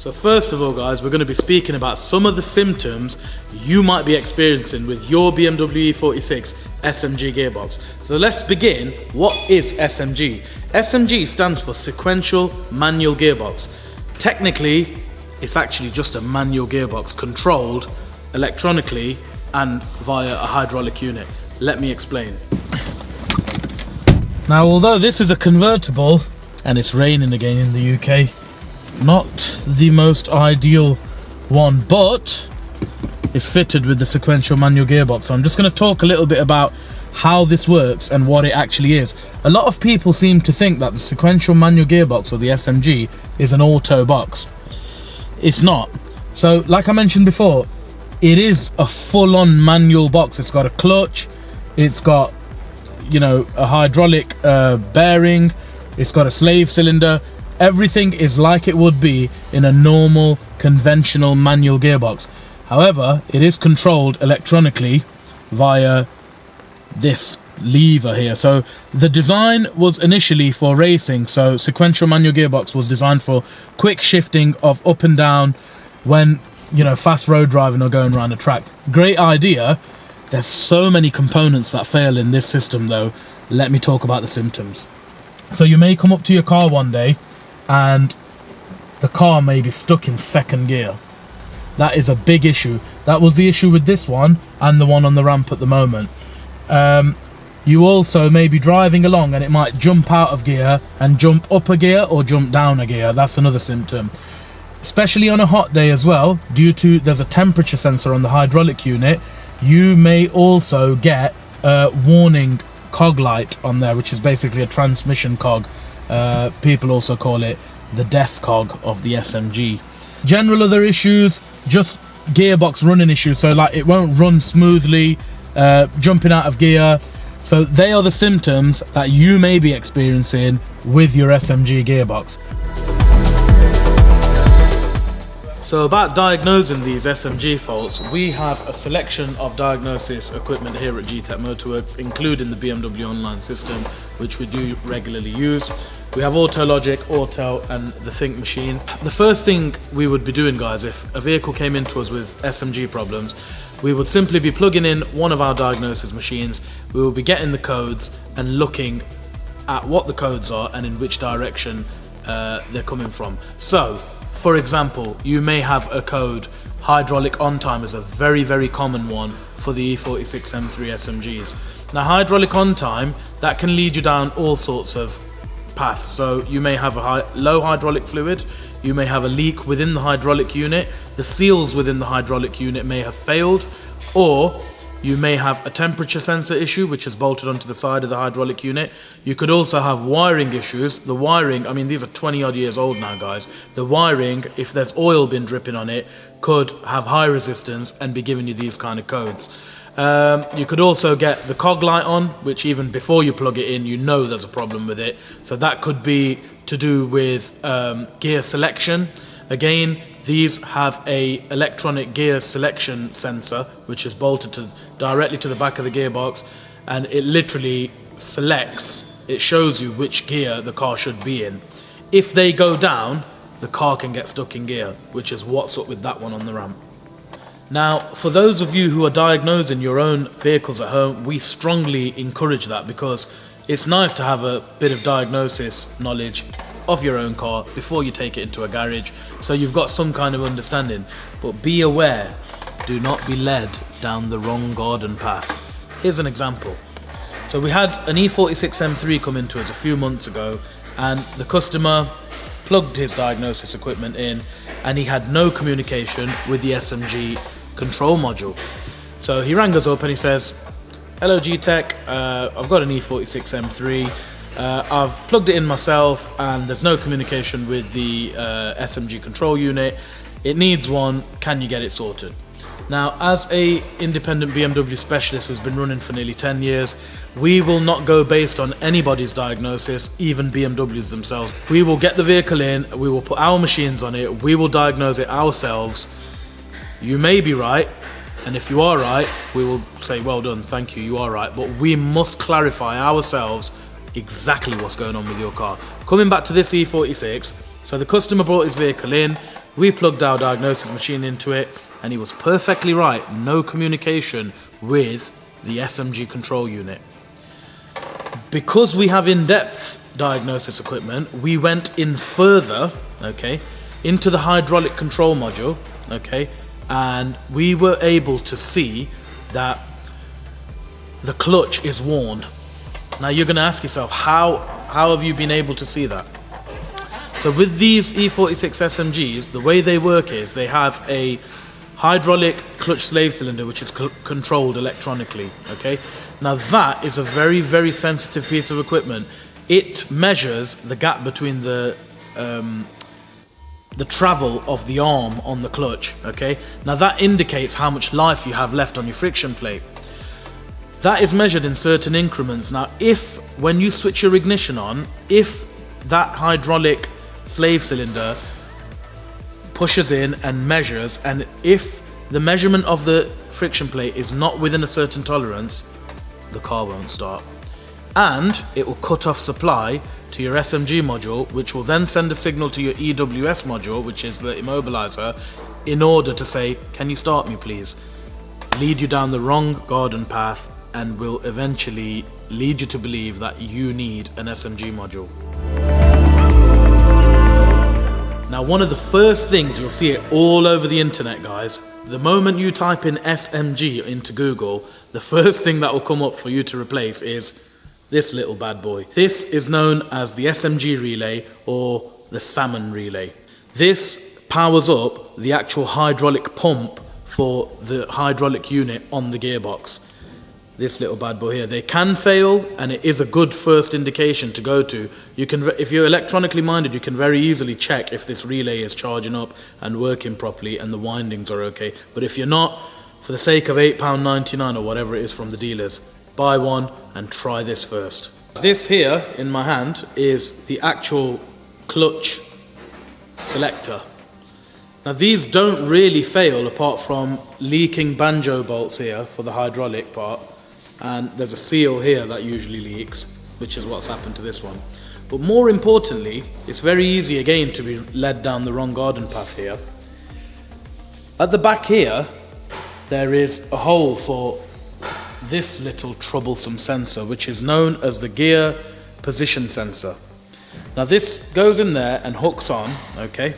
So first of all guys, we're going to be speaking about some of the symptoms you might be experiencing with your BMW E46 SMG gearbox. So let's begin. What is SMG? SMG stands for sequential manual gearbox. Technically, it's actually just a manual gearbox controlled electronically and via a hydraulic unit. Let me explain. Now, although this is a convertible and it's raining again in the UK, not the most ideal one, but it's fitted with the sequential manual gearbox. So I'm just going to talk a little bit about how this works and what it actually is. A lot of people seem to think that the sequential manual gearbox, or the SMG, is an auto box. It's not. So like I mentioned before, it is a full-on manual box. It's got a clutch, it's got, you know, a hydraulic bearing, it's got a slave cylinder. Everything is like it would be in a normal conventional manual gearbox. However, it is controlled electronically via this lever here. So the design was initially for racing. So sequential manual gearbox was designed for quick shifting of up and down when, you know, fast road driving or going around a track. Great idea. There's so many components that fail in this system though. Let me talk about the symptoms. So you may come up to your car one day and the car may be stuck in second gear. That is a big issue. That was the issue with this one and the one on the ramp at the moment. You also may be driving along and it might jump out of gear and jump up a gear or jump down a gear. That's another symptom. Especially on a hot day as well, due to there's a temperature sensor on the hydraulic unit, you may also get a warning cog light on there, which is basically a transmission cog. People also call it the death cog of the SMG. General other issues, just gearbox running issues. So like it won't run smoothly, jumping out of gear. So they are the symptoms that you may be experiencing with your SMG gearbox. So about diagnosing these SMG faults, we have a selection of diagnosis equipment here at GTEC MOTORWORKS, including the BMW online system, which we do regularly use. We have AutoLogic, Auto, and the Think machine. The first thing we would be doing, guys, if a vehicle came into us with SMG problems, we would simply be plugging in one of our diagnosis machines. We will be getting the codes and looking at what the codes are and in which direction they're coming from. So, for example, you may have a code, hydraulic on time is a very, very common one for the E46 M3 SMGs. Now, hydraulic on time, that can lead you down all sorts of paths. So you may have a low hydraulic fluid, you may have a leak within the hydraulic unit, the seals within the hydraulic unit may have failed, or you may have a temperature sensor issue which is bolted onto the side of the hydraulic unit. You could also have wiring issues. The wiring, I mean, these are 20 odd years old now, guys. The wiring, if there's oil been dripping on it, could have high resistance and be giving you these kind of codes. You could also get the cog light on, which even before you plug it in, you know there's a problem with it. So that could be to do with gear selection. Again, these have a electronic gear selection sensor, which is bolted directly to the back of the gearbox, and it literally selects, it shows you which gear the car should be in. If they go down, the car can get stuck in gear, which is what's up with that one on the ramp. Now, for those of you who are diagnosing your own vehicles at home, we strongly encourage that, because it's nice to have a bit of diagnosis knowledge of your own car before you take it into a garage, so you've got some kind of understanding. But be aware, do not be led down the wrong garden path. Here's an example. So we had an E46 M3 come into us a few months ago, and the customer plugged his diagnosis equipment in and he had no communication with the SMG control module. So he rang us up and he says, "Hello GTEC, I've got an E46 M3, I've plugged it in myself and there's no communication with the SMG control unit. It needs one, can you get it sorted?" Now, as a independent BMW specialist who's been running for nearly 10 years, we will not go based on anybody's diagnosis, even BMWs themselves. We will get the vehicle in, we will put our machines on it, we will diagnose it ourselves. You may be right, and if you are right, we will say, "Well done, thank you, you are right," but we must clarify ourselves exactly what's going on with your car. Coming back to this E46, so the customer brought his vehicle in, We plugged our diagnosis machine into it, and he was perfectly right. No communication with the SMG control unit. Because we have in-depth diagnosis equipment, we went in further, okay, into the hydraulic control module, okay, and we were able to see that the clutch is worn. Now you're going to ask yourself, how have you been able to see that? So with these E46 SMGs, the way they work is they have a hydraulic clutch slave cylinder which is controlled electronically, okay? Now that is a very, very sensitive piece of equipment. It measures the gap between the travel of the arm on the clutch, okay? Now that indicates how much life you have left on your friction plate. That is measured in certain increments. Now when you switch your ignition on, if that hydraulic slave cylinder pushes in and measures, and if the measurement of the friction plate is not within a certain tolerance, the car won't start. And it will cut off supply to your SMG module, which will then send a signal to your EWS module, which is the immobilizer, in order to say, can you start me please? Lead you down the wrong garden path, and will eventually lead you to believe that you need an SMG module. Now, one of the first things, you'll see it all over the internet, guys. The moment you type in SMG into Google, the first thing that will come up for you to replace is this little bad boy. This is known as the SMG relay or the salmon relay. This powers up the actual hydraulic pump for the hydraulic unit on the gearbox. This little bad boy here. They can fail, and it is a good first indication to go to. You can, if you're electronically minded, you can very easily check if this relay is charging up and working properly and the windings are okay. But if you're not, for the sake of £8.99 or whatever it is from the dealers, buy one and try this first. This here in my hand is the actual clutch selector. Now these don't really fail apart from leaking banjo bolts here for the hydraulic part. And there's a seal here that usually leaks, which is what's happened to this one. But more importantly, it's very easy again to be led down the wrong garden path here. At the back here, there is a hole for this little troublesome sensor, which is known as the gear position sensor. Now this goes in there and hooks on, okay?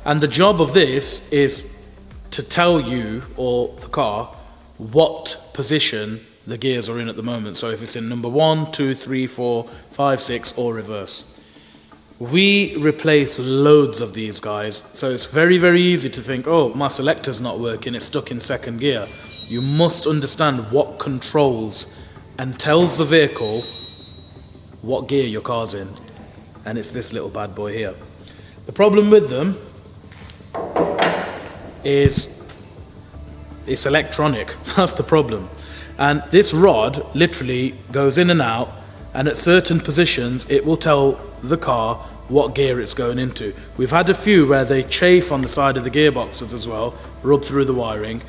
And the job of this is to tell you, or the car, what position the gears are in at the moment. So if it's in number 1, 2, 3, 4, 5, 6 or reverse. We replace loads of these guys, so it's very, very easy to think, oh, my selector's not working, it's stuck in second gear. You must understand what controls and tells the vehicle what gear your car's in, and it's this little bad boy here. The problem with them is it's electronic. That's the problem. And this rod literally goes in and out, and at certain positions it will tell the car what gear it's going into. We've had a few where they chafe on the side of the gearboxes as well, rub through the wiring.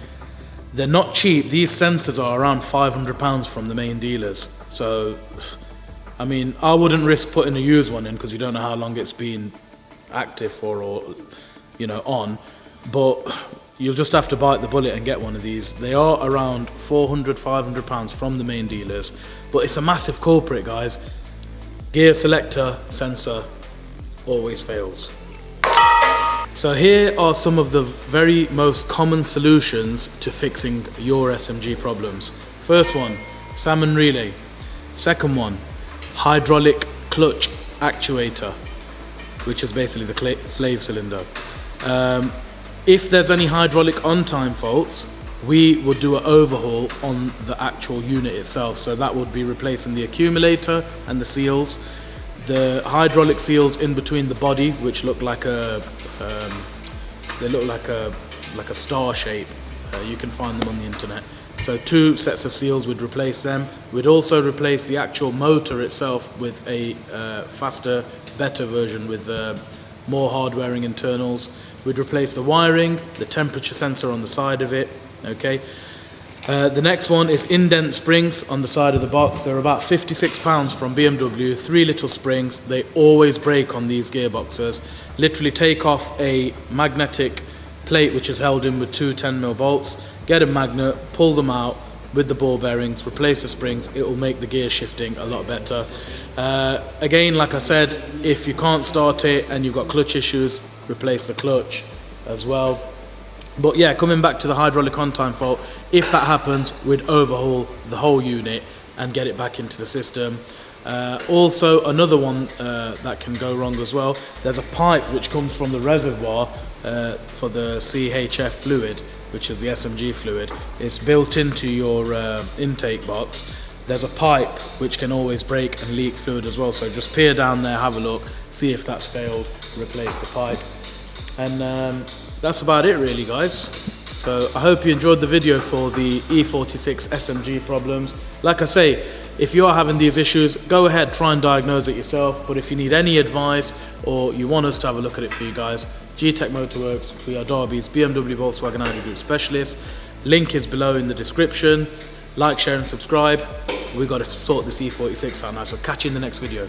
They're not cheap. These sensors are around £500 from the main dealers. So, I mean, I wouldn't risk putting a used one in because you don't know how long it's been active for or, you know, on. But you'll just have to bite the bullet and get one of these. They are around £400, £500 from the main dealers, but it's a massive culprit, guys. Gear selector sensor always fails. So here are some of the very most common solutions to fixing your SMG problems. First one, salmon relay. Second one, hydraulic clutch actuator, which is basically the slave cylinder. If there's any hydraulic on-time faults, we would do an overhaul on the actual unit itself. So that would be replacing the accumulator and the seals, the hydraulic seals in between the body, which look like a they look like a star shape. You can find them on the internet. So 2 sets of seals would replace them. We'd also replace the actual motor itself with a faster, better version with more hard-wearing internals. We'd replace the wiring, the temperature sensor on the side of it, okay? The next one is indent springs on the side of the box. They're about £56 from BMW, 3 little springs. They always break on these gearboxes. Literally take off a magnetic plate which is held in with two 10mm bolts, get a magnet, pull them out with the ball bearings, replace the springs. It will make the gear shifting a lot better. Again, like I said, if you can't start it and you've got clutch issues, replace the clutch as well. But yeah, coming back to the hydraulic on time fault, if that happens, we'd overhaul the whole unit and get it back into the system. Also, another one that can go wrong as well, there's a pipe which comes from the reservoir for the CHF fluid, which is the SMG fluid. It's built into your intake box. There's a pipe which can always break and leak fluid as well, so just peer down there, have a look, see if that's failed, replace the pipe. And that's about it really, guys. So I hope you enjoyed the video for the E46 SMG problems. Like I say, if you are having these issues, go ahead, try and diagnose it yourself. But if you need any advice or you want us to have a look at it for you guys, G-Tech Motorworks, we are Derby's BMW Volkswagen Audi Group specialist. Link is below in the description. Like, share and subscribe. We've got to sort this E46 out now, so catch you in the next video.